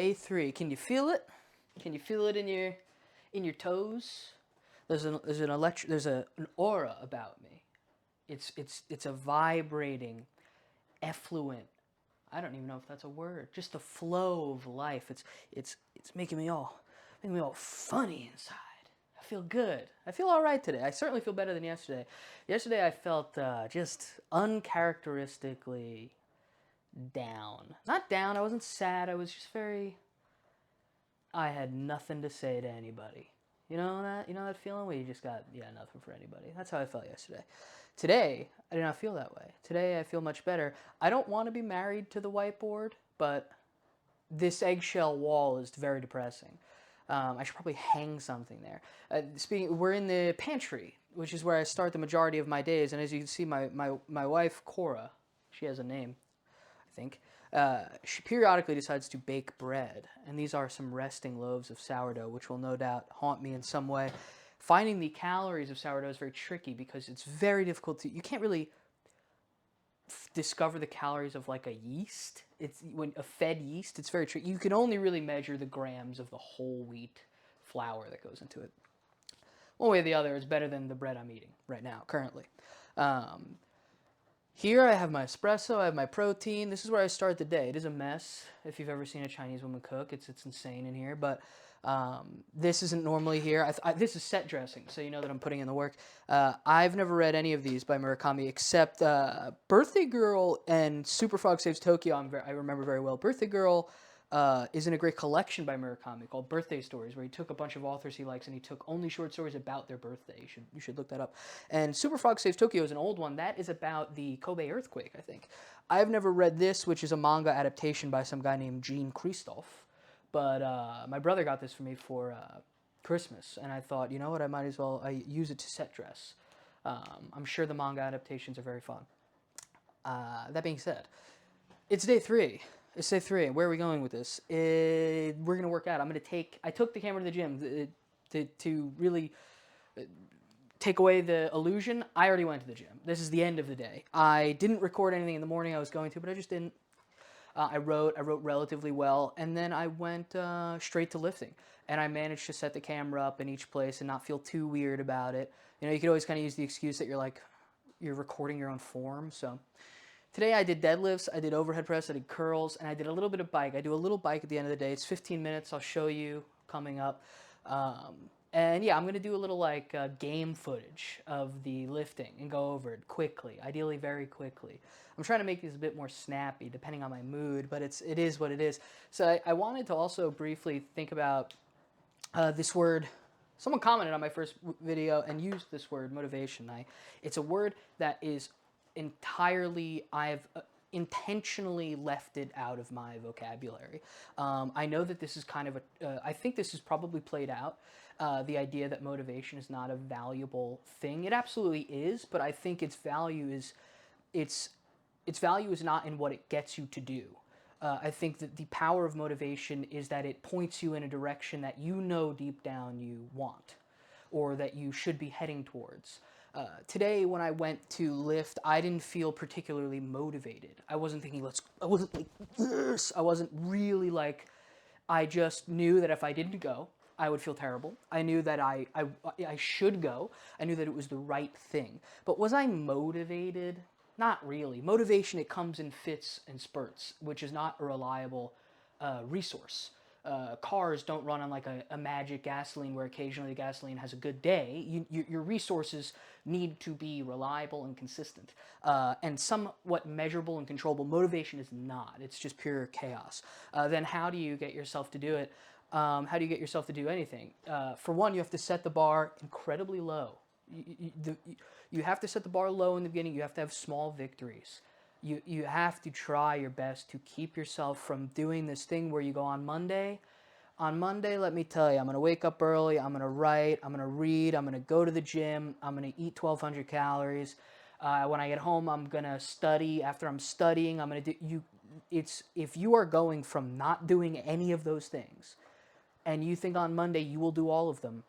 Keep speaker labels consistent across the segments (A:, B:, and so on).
A: day 3. Can you feel it? Can you feel it in your toes? There's an aura about me. It's a vibrating, effluent. I don't even know if that's a word. Just the flow of life. It's making me all funny inside. I feel good. I feel all right today. I certainly feel better than yesterday. Yesterday I felt just uncharacteristically down. Not down. I wasn't sad. I was just very. I had nothing to say to anybody. You know that? You know that feeling where you just got nothing for anybody. That's how I felt yesterday. Today, I did not feel that way. Today, I feel much better. I don't want to be married to the whiteboard, but this eggshell wall is very depressing. I should probably hang something there. We're in the pantry, which is where I start the majority of my days. And as you can see, my wife, Cora, she has a name, I think. She periodically decides to bake bread, and these are some resting loaves of sourdough, which will no doubt haunt me in some way. Finding the calories of sourdough is very tricky because it's very difficult to. You can't really discover the calories of like a yeast. It's when a fed yeast. It's very tricky. You can only really measure the grams of the whole wheat flour that goes into it. One way or the other, it's better than the bread I'm eating right now, currently. Here I have my espresso, I have my protein. This is where I start the day. It is a mess. If you've ever seen a Chinese woman cook, it's insane in here. But this isn't normally here. This is set dressing, so you know that I'm putting in the work. I've never read any of these by Murakami except Birthday Girl and Super Frog Saves Tokyo. I remember very well. Birthday Girl is in a great collection by Murakami called Birthday Stories, where he took a bunch of authors he likes and he took only short stories about their birthday. You should look that up. And Super Frog Saves Tokyo is an old one. That is about the Kobe earthquake, I think. I've never read this, which is a manga adaptation by some guy named Jean Christophe. But my brother got this for me for Christmas, and I thought, you know what, I might as well use it to set dress. I'm sure the manga adaptations are very fun. That being said, it's day 3. It's day 3. Where are we going with this? We're going to work out. I took the camera to the gym to really take away the illusion. I already went to the gym. This is the end of the day. I didn't record anything in the morning I was going to, but I just didn't. I wrote relatively well, and then I went straight to lifting. And I managed to set the camera up in each place and not feel too weird about it. You know, you could always kind of use the excuse that you're recording your own form, so... Today I did deadlifts, I did overhead press, I did curls, and I did a little bit of bike. I do a little bike at the end of the day. It's 15 minutes. I'll show you coming up. And yeah, I'm going to do a little game footage of the lifting and go over it quickly, ideally very quickly. I'm trying to make these a bit more snappy depending on my mood, but it is what it is. So I wanted to also briefly think about this word. Someone commented on my first video and used this word, motivation. It's a word that is entirely, I've intentionally left it out of my vocabulary. I know that this is kind of I think this is probably played out, the idea that motivation is not a valuable thing. It absolutely is, but I think its value is not in what it gets you to do. I think that the power of motivation is that it points you in a direction that you know deep down you want, or that you should be heading towards. Today, when I went to lift, I didn't feel particularly motivated. I wasn't thinking, I wasn't like this. I wasn't really like, I just knew that if I didn't go, I would feel terrible. I knew that I should go. I knew that it was the right thing. But was I motivated? Not really. Motivation, it comes in fits and spurts, which is not a reliable resource. Cars don't run on like a magic gasoline where occasionally the gasoline has a good day. Your resources need to be reliable and consistent, and somewhat measurable and controllable. Motivation is not. It's just pure chaos. Then how do you get yourself to do it? How do you get yourself to do anything? For one, you have to set the bar incredibly low. You have to set the bar low in the beginning. You have to have small victories. You have to try your best to keep yourself from doing this thing where you go on Monday. On Monday, let me tell you, I'm going to wake up early, I'm going to write, I'm going to read, I'm going to go to the gym, I'm going to eat 1,200 calories. When I get home, I'm going to study. After I'm studying, I'm going to do... If you are going from not doing any of those things, and you think on Monday you will do all of them,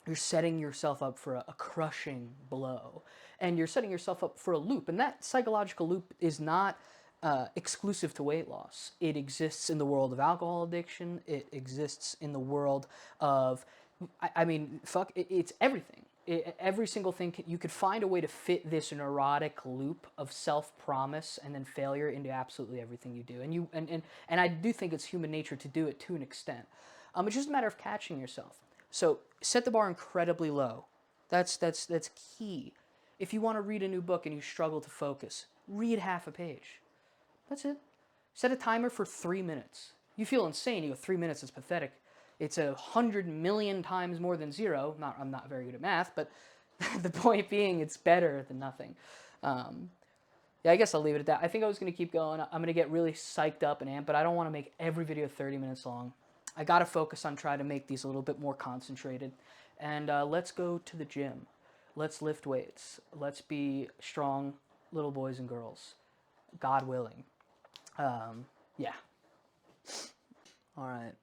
A: you're setting yourself up for a crushing blow. And you're setting yourself up for a loop. And that psychological loop is not exclusive to weight loss. It exists in the world of alcohol addiction. It exists in the world of, I mean, fuck, it's everything. Every single thing, you could find a way to fit this neurotic loop of self-promise and then failure into absolutely everything you do. And I do think it's human nature to do it to an extent. It's just a matter of catching yourself. So set the bar incredibly low. That's key. If you want to read a new book and you struggle to focus, read half a page. That's it. Set a timer for 3 minutes. You feel insane. You go, 3 minutes is pathetic. It's 100 million times more than zero. I'm not very good at math, but the point being, it's better than nothing. Yeah, I guess I'll leave it at that. I think I was going to keep going. I'm going to get really psyched up and amped, but I don't want to make every video 30 minutes long. I got to focus on trying to make these a little bit more concentrated. And let's go to the gym. Let's lift weights. Let's be strong little boys and girls. God willing. Yeah. All right.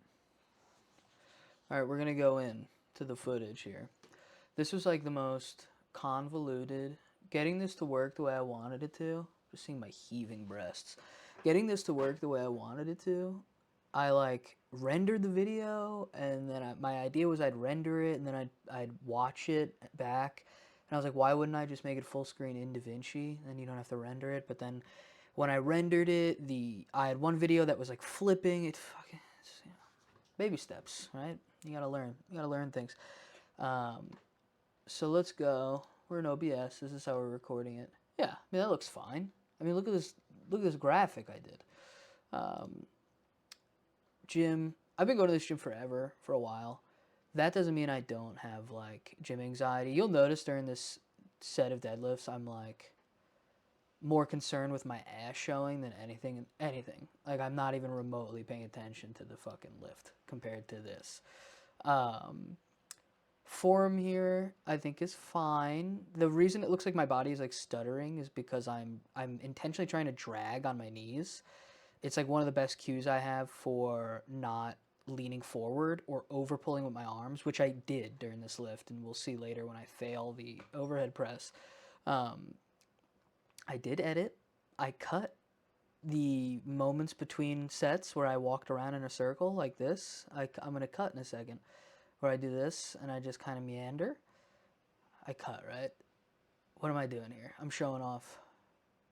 A: All right, we're going to go in to the footage here. This was like the most convoluted. Getting this to work the way I wanted it to. Just seeing my heaving breasts. Getting this to work the way I wanted it to. I like rendered the video, and then my idea was I'd render it, and then I'd watch it back. And I was like, why wouldn't I just make it full screen in DaVinci? Then you don't have to render it. But then when I rendered it, I had one video that was like flipping. It's you know, baby steps, right? You gotta learn. You gotta learn things. So let's go. We're in OBS. This is how we're recording it. Yeah, I mean that looks fine. I mean look at this. Look at this graphic I did. Gym. I've been going to this gym forever, for a while. That doesn't mean I don't have like gym anxiety. You'll notice during this set of deadlifts, I'm like more concerned with my ass showing than anything. Like I'm not even remotely paying attention to the fucking lift compared to this. Form here, I think, is fine. The reason it looks like my body is like stuttering is because I'm intentionally trying to drag on my knees. It's like one of the best cues I have for not leaning forward or over pulling with my arms, which I did during this lift, and we'll see later when I fail the overhead press. I did edit. I cut the moments between sets where I walked around in a circle like this. I'm going to cut in a second. Where I do this and I just kind of meander. I cut, right? What am I doing here? I'm showing off.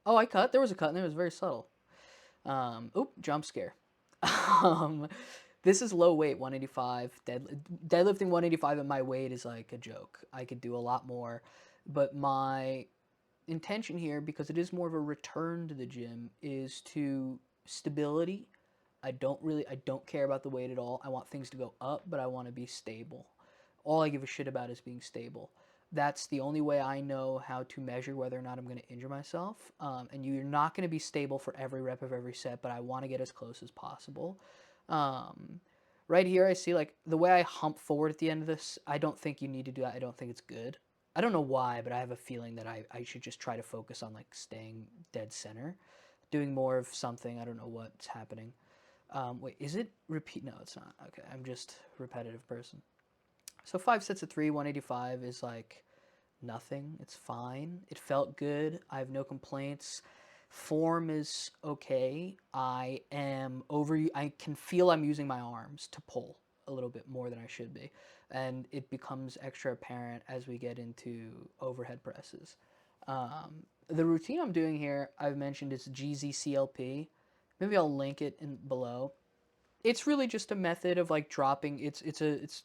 A: Oh, I cut. There was a cut and it was very subtle. Oop, jump scare. This is low weight, 185. Deadlifting 185 at my weight is like a joke. I could do a lot more. But my intention here, because it is more of a return to the gym, is to stability. I don't care about the weight at all. I want things to go up, but I want to be stable. All I give a shit about is being stable. That's the only way I know how to measure whether or not I'm going to injure myself. And you're not going to be stable for every rep of every set, but I want to get as close as possible. Right here, I see like the way I hump forward at the end of this. I don't think you need to do that. I don't think it's good. I don't know why, but I have a feeling that I should just try to focus on like staying dead center, doing more of something. I don't know what's happening. Wait, is it repeat? No, it's not. Okay, I'm just a repetitive person. So 5 sets of 3, 185 is like nothing. It's fine. It felt good. I have no complaints. Form is okay. I can feel I'm using my arms to pull a little bit more than I should be. And it becomes extra apparent as we get into overhead presses. The routine I'm doing here, I've mentioned, is GZCLP. Maybe I'll link it in below. It's really just a method of like dropping. It's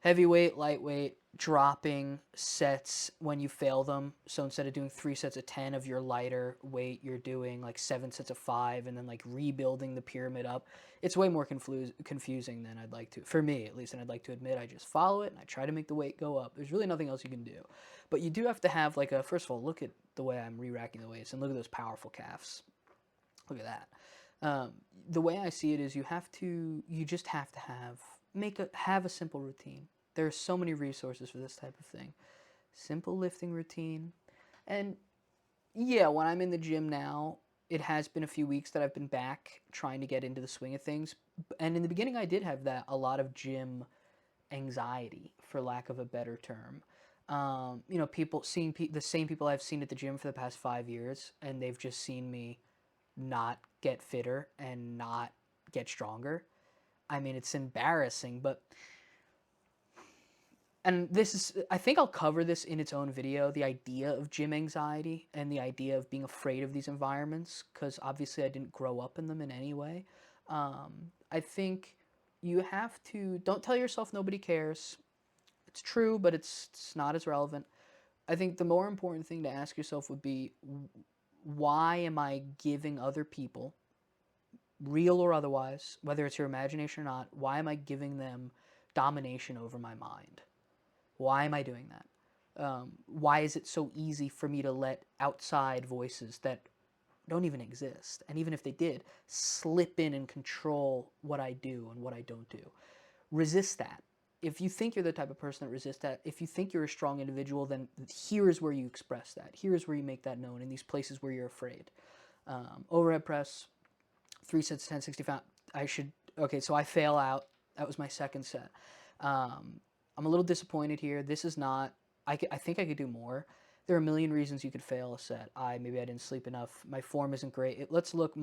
A: heavyweight, lightweight, dropping sets when you fail them. So instead of doing 3 sets of 10 of your lighter weight, you're doing like 7 sets of 5 and then like rebuilding the pyramid up. It's way more confusing than I'd like to, for me at least, and I'd like to admit. I just follow it and I try to make the weight go up. There's really nothing else you can do. But you do have to have like first of all, look at the way I'm re-racking the weights and look at those powerful calves. Look at that. The way I see it is you just have to have a simple routine. There are so many resources for this type of thing. Simple lifting routine. And yeah, when I'm in the gym now, it has been a few weeks that I've been back trying to get into the swing of things. And in the beginning, I did have a lot of gym anxiety, for lack of a better term. Seeing the same people I've seen at the gym for the past 5 years, and they've just seen me not get fitter and not get stronger. I mean, it's embarrassing, but and this is, I think I'll cover this in its own video, the idea of gym anxiety and the idea of being afraid of these environments, because obviously I didn't grow up in them in any way. I think you have to, don't tell yourself nobody cares. It's true, but it's not as relevant. I think the more important thing to ask yourself would be, why am I giving other people, real or otherwise, whether it's your imagination or not, why am I giving them domination over my mind? Why am I doing that? Why is it so easy for me to let outside voices that don't even exist, and even if they did, slip in and control what I do and what I don't do? Resist that. If you think you're the type of person that resists that, if you think you're a strong individual, then here is where you express that. Here is where you make that known, in these places where you're afraid. Overhead press, 3 sets, 10, 65. Okay, so I fail out. That was my second set. I'm a little disappointed here. This is not, I think I could do more. There are a million reasons you could fail a set. Maybe I didn't sleep enough. My form isn't great. Let's look,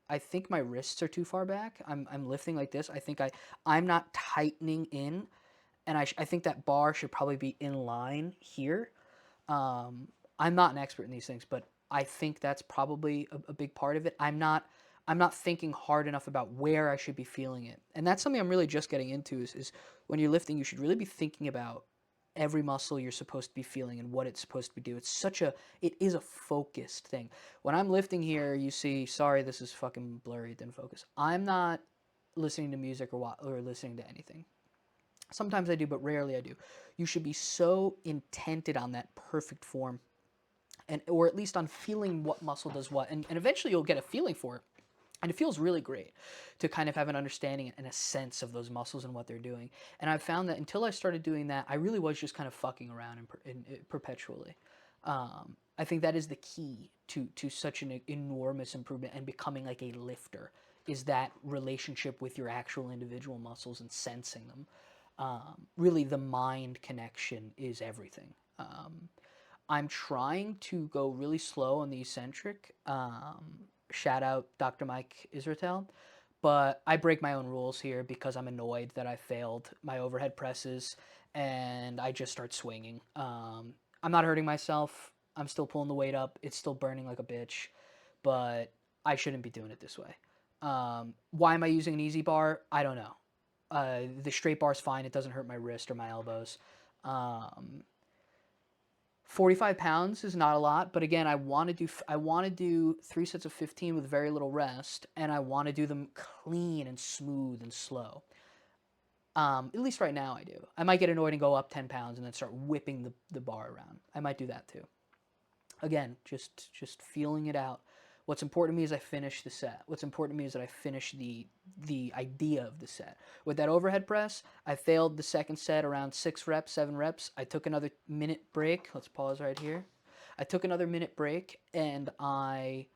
A: I think my wrists are too far back. I'm lifting like this. I'm not tightening in, and I think that bar should probably be in line here. I'm not an expert in these things, but I think that's probably a big part of it. I'm not thinking hard enough about where I should be feeling it. And that's something I'm really just getting into is when you're lifting, you should really be thinking about every muscle you're supposed to be feeling and what it's supposed to do. It is a focused thing. When I'm lifting here, you see, sorry, this is fucking blurry, it didn't focus. I'm not listening to music or listening to anything. Sometimes I do, but rarely I do. You should be so intented on that perfect form, or at least on feeling what muscle does what. And eventually you'll get a feeling for it. And it feels really great to kind of have an understanding and a sense of those muscles and what they're doing. And I've found that until I started doing that, I really was just kind of fucking around perpetually. I think that is the key to such an enormous improvement and becoming like a lifter, is that relationship with your actual individual muscles and sensing them. Really, the mind connection is everything. I'm trying to go really slow on the eccentric. Shout out Dr. Mike Israetel. But I break my own rules here because I'm annoyed that I failed my overhead presses and I just start swinging. I'm not hurting myself. I'm still pulling the weight up. It's still burning like a bitch, but I shouldn't be doing it this way. Why am I using an easy bar? I don't know. The straight bar is fine. It doesn't hurt my wrist or my elbows. 45 pounds is not a lot, but again, I want to do 3 sets of 15 with very little rest, and I want to do them clean and smooth and slow. At least right now I do. I might get annoyed and go up 10 pounds and then start whipping the bar around. I might do that too. Again, just feeling it out. What's important to me is I finish the set. What's important to me is that I finish the idea of the set. With that overhead press, I failed the second set around 6 reps, 7 reps. I took another minute break. Let's pause right here. I took another minute break and I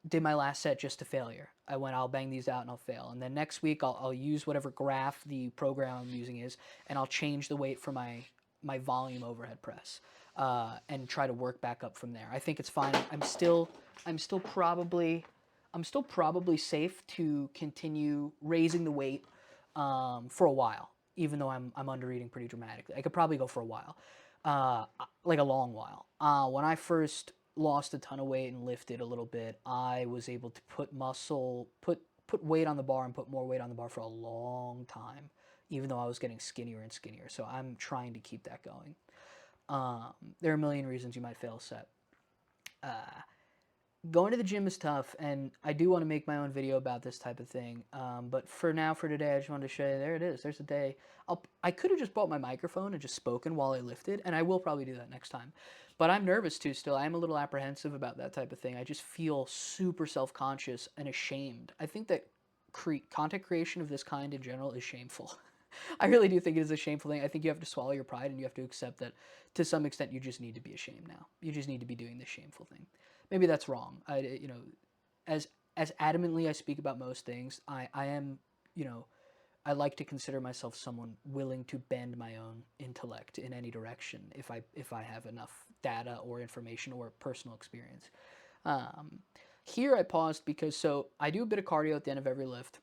A: did my last set just to failure. I went, I'll bang these out and I'll fail. And then next week I'll use whatever graph the program I'm using is, and I'll change the weight for my volume overhead press. And try to work back up from there. I think it's fine. I'm still probably safe to continue raising the weight for a while, even though I'm under eating pretty dramatically. I could probably go for a while, like a long while. When I first lost a ton of weight and lifted a little bit, I was able to put weight on the bar and put more weight on the bar for a long time, even though I was getting skinnier and skinnier. So I'm trying to keep that going. There are a million reasons you might fail a set. Going to the gym is tough, and I do want to make my own video about this type of thing. But for today, I just wanted to show you, there it is. There's a day. I could have just bought my microphone and just spoken while I lifted, and I will probably do that next time. But I'm nervous too still. I'm a little apprehensive about that type of thing. I just feel super self-conscious and ashamed. I think that content creation of this kind in general is shameful. I really do think it is a shameful thing. I think you have to swallow your pride and you have to accept that to some extent you just need to be ashamed now. You just need to be doing this shameful thing. Maybe that's wrong. As adamantly I speak about most things, I am, I like to consider myself someone willing to bend my own intellect in any direction if I have enough data or information or personal experience. Here I paused because so I do a bit of cardio at the end of every lift.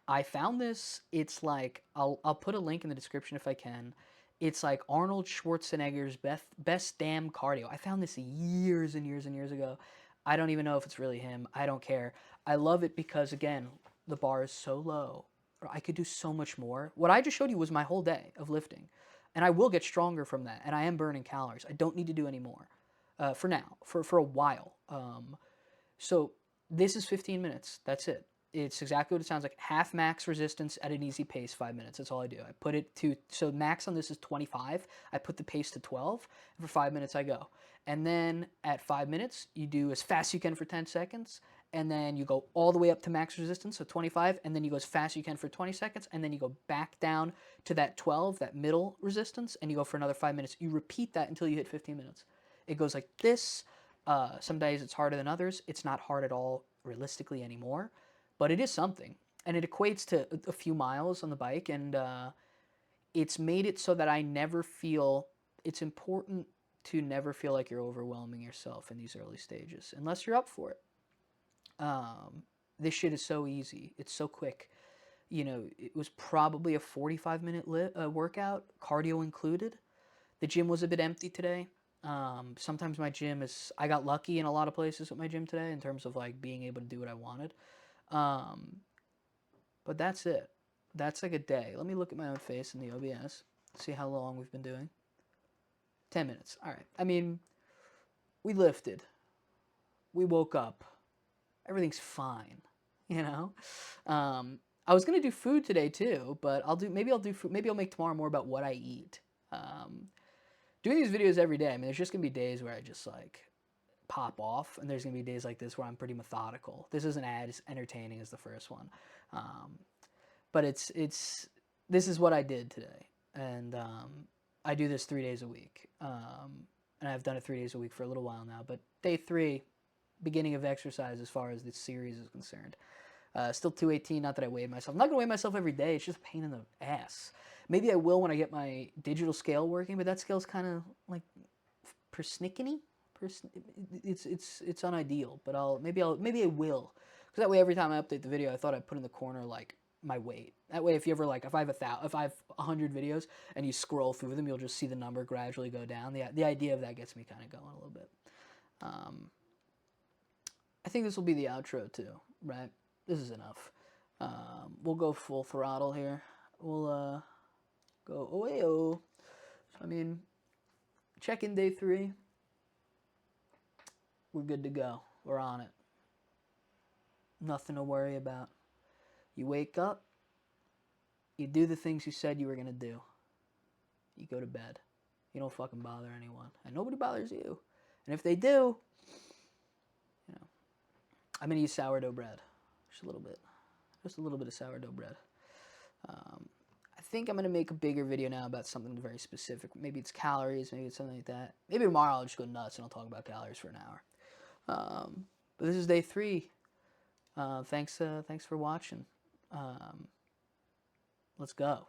A: I found this. It's like I'll put a link in the description if I can. It's like Arnold Schwarzenegger's best damn cardio. I found this years and years and years ago. I don't even know if it's really him. I don't care. I love it because again, the bar is so low. I could do so much more. What I just showed you was my whole day of lifting, and I will get stronger from that. And I am burning calories. I don't need to do any more for now. For a while. So this is 15 minutes. That's it. It's exactly what it sounds like. Half max resistance at an easy pace, 5 minutes. That's all I do. I put it to, so max on this is 25. I put the pace to 12. And for 5 minutes, I go. And then at 5 minutes, you do as fast as you can for 10 seconds. And then you go all the way up to max resistance, so 25. And then you go as fast as you can for 20 seconds. And then you go back down to that 12, that middle resistance. And you go for another 5 minutes. You repeat that until you hit 15 minutes. It goes like this. Some days it's harder than others. It's not hard at all realistically anymore, but it is something. And it equates to a few miles on the bike, and it's made it so that I never feel, it's important to never feel like you're overwhelming yourself in these early stages, unless you're up for it. This shit is so easy. It's so quick. You know, it was probably a 45-minute workout, cardio included. The gym was a bit empty today. Sometimes my gym is, I got lucky in a lot of places with my gym today in terms of like being able to do what I wanted. But that's it. That's like a day. Let me look at my own face in the OBS, see how long we've been doing. 10 minutes. All right. I mean, we lifted. We woke up. Everything's fine, you know? I was going to do food today too, but maybe I'll do food. Maybe I'll make tomorrow more about what I eat. Doing these videos every day, I mean, there's just going to be days where I just, like, pop off, and there's going to be days like this where I'm pretty methodical. This isn't as entertaining as the first one. But this is what I did today, and I do this 3 days a week. And I've done it 3 days a week for a little while now, but day 3, beginning of exercise as far as this series is concerned. Still 218, not that I weighed myself. I'm not going to weigh myself every day. It's just a pain in the ass. Maybe I will when I get my digital scale working, but that scale's kind of like persnickety. It's unideal, but maybe I will. Because that way every time I update the video, I thought I'd put in the corner like my weight. That way if you ever like, if I have 100 videos and you scroll through them, you'll just see the number gradually go down. The idea of that gets me kind of going a little bit. I think this will be the outro too, right? This is enough. We'll go full throttle here. We'll go oh. So, I mean, check in day 3. We're good to go. We're on it. Nothing to worry about. You wake up. You do the things you said you were going to do. You go to bed. You don't fucking bother anyone. And nobody bothers you. And if they do, you know, I'm going to use sourdough bread. Just a little bit. Just a little bit of sourdough bread. I think I'm going to make a bigger video now about something very specific. Maybe it's calories, maybe it's something like that. Maybe tomorrow I'll just go nuts and I'll talk about calories for an hour. But this is day 3. Thanks for watching. Let's go.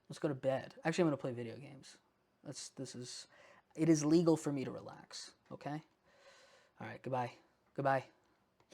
A: Let's go to bed. Actually, I'm going to play video games. It is legal for me to relax, okay? All right, goodbye. Goodbye.